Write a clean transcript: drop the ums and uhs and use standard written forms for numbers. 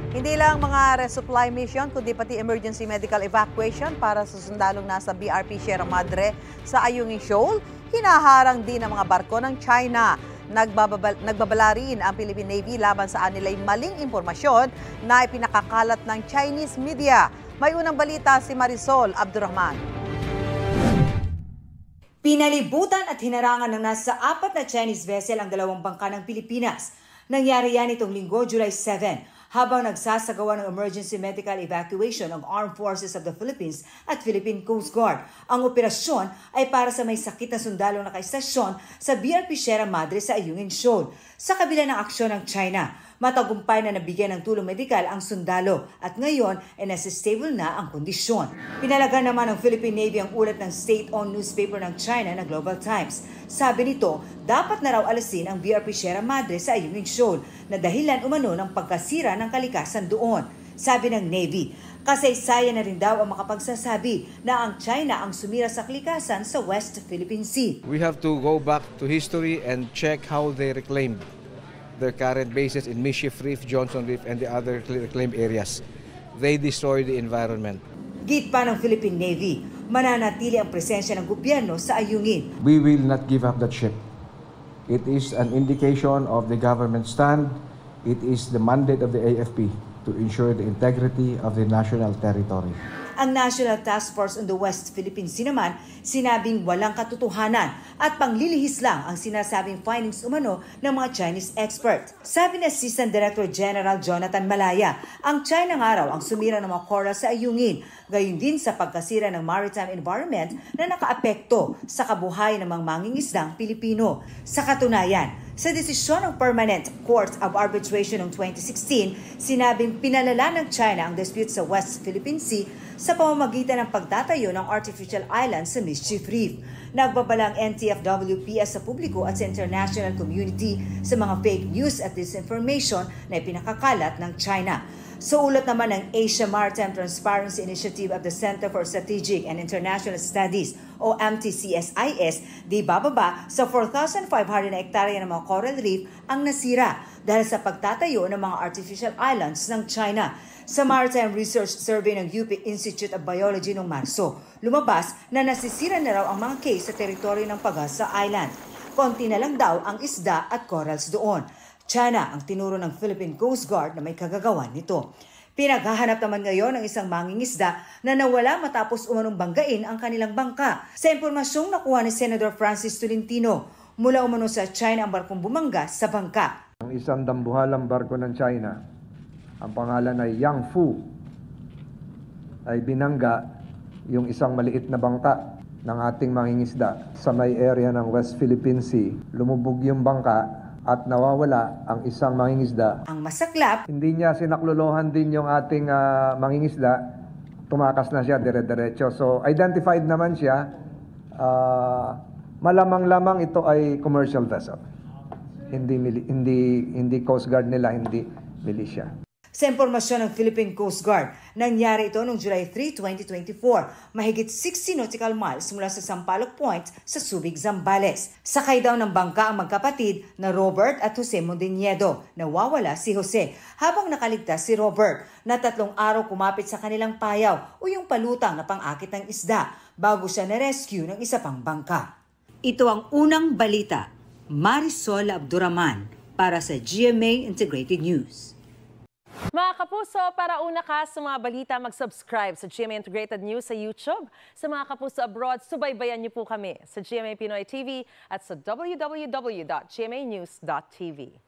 Hindi lang mga resupply mission, kundi pati emergency medical evacuation para sa sundalong nasa BRP Sierra Madre sa Ayungin Shoal. Hinaharang din ang mga barko ng China. Nagbabala rin ang Philippine Navy laban sa anilay maling impormasyon na ipinakakalat ng Chinese media. May unang balita si Marisol Abdurrahman. Pinalibutan at hinarangan ng nasa 4 na Chinese vessel ang 2 bangka ng Pilipinas. Nangyari yan itong Linggo, July 7, habang nagsasagawa ng emergency medical evacuation ng Armed Forces of the Philippines at Philippine Coast Guard. Ang operasyon ay para sa may sakit na sundalo na nakaistasyon sa BRP Sierra Madre sa Ayungin Shoal. Sa kabila ng aksyon ng China, matagumpay na nabigyan ng tulong medikal ang sundalo at ngayon ay nasa stable na ang kondisyon. Pinalagan naman ng Philippine Navy ang ulat ng state-owned newspaper ng China na Global Times. Sabi nito, dapat na raw alasin ang BRP Sierra Madre sa Ayungin Shoal na dahilan umano ng pagkasira ng kalikasan doon. Sabi ng Navy, kasaysayan na rin daw ang makapagsasabi na ang China ang sumira sa kalikasan sa West Philippine Sea. We have to go back to history and check how they reclaimed their current bases in Mischief Reef, Johnson Reef, and the other reclaimed areas. They destroy the environment. Git pa ng Philippine Navy, mananatili ang presensya ng gobyerno sa Ayungin. We will not give up that ship. It is an indication of the government stand. It is the mandate of the AFP to ensure the integrity of the national territory. Ang National Task Force on the West Philippine Sea naman, sinabing walang katotohanan at panglilihis lang ang sinasabing findings umano ng mga Chinese expert. Sabi ni Assistant Director General Jonathan Malaya, ang China nga raw ang sumira ng mga coral sa Ayungin, gayon din sa pagkasira ng maritime environment na nakaapekto sa kabuhayan ng mga mangingisdang Pilipino. Sa katunayan, sa desisyon ng Permanent Court of Arbitration noong 2016, sinabing pinalala ng China ang dispute sa West Philippine Sea sa pamamagitan ng pagtatayo ng artificial island sa Mischief Reef. Nagbabala ang NTFWPS sa publiko at sa international community sa mga fake news at disinformation na ipinakakalat ng China. Sa ulat naman ng Asia Maritime Transparency Initiative of the Center for Strategic and International Studies o MTCSIS, di bababa sa 4,500 na hektarya ng mga coral reef ang nasira dahil sa pagtatayo ng mga artificial islands ng China. Sa Maritime Research Survey ng UP Institute of Biology noong Marso, lumabas na nasisira na raw ang mga case sa teritoryo ng Pagasa Island. Konti na lang daw ang isda at corals doon. China ang tinuro ng Philippine Coast Guard na may kagagawan nito. Pinaghahanap naman ngayon ng isang mangingisda na nawala matapos umanong banggain ang kanilang bangka. Sa impormasyong nakuha ni Senator Francis Tolentino, mula umano sa China ang barkong bumangga sa bangka. Ang isang dambuhalang barko ng China, ang pangalan ay Yang Fu, ay binangga yung isang maliit na bangka ng ating mangingisda sa may area ng West Philippine Sea. Lumubog yung bangka at nawawala ang isang mangingisda. Ang masaklap, hindi niya sinaklolohan din yung ating mangingisda, tumakas na siya dire-diretso. So identified naman siya, malamang-lamang ito ay commercial vessel. Hindi Coast Guard nila, hindi militia. Sa impormasyon ng Philippine Coast Guard, nangyari ito noong July 3, 2024, mahigit 60 nautical miles mula sa Sampaloc Point sa Subic, Zambales. Sakay daw ng bangka ang magkapatid na Robert at Jose Mondeñedo. Nawawala si Jose habang nakaligtas si Robert na 3 araw kumapit sa kanilang payaw o yung palutang na pang-akit ng isda bago siya na-rescue ng isa pang bangka. Ito ang unang balita. Marisol Abdurrahman para sa GMA Integrated News. Mga kapuso, para una ka sa mga balita, mag-subscribe sa GMA Integrated News sa YouTube. Sa mga kapuso abroad, subaybayan niyo po kami sa GMA Pinoy TV at sa www.gmanews.tv.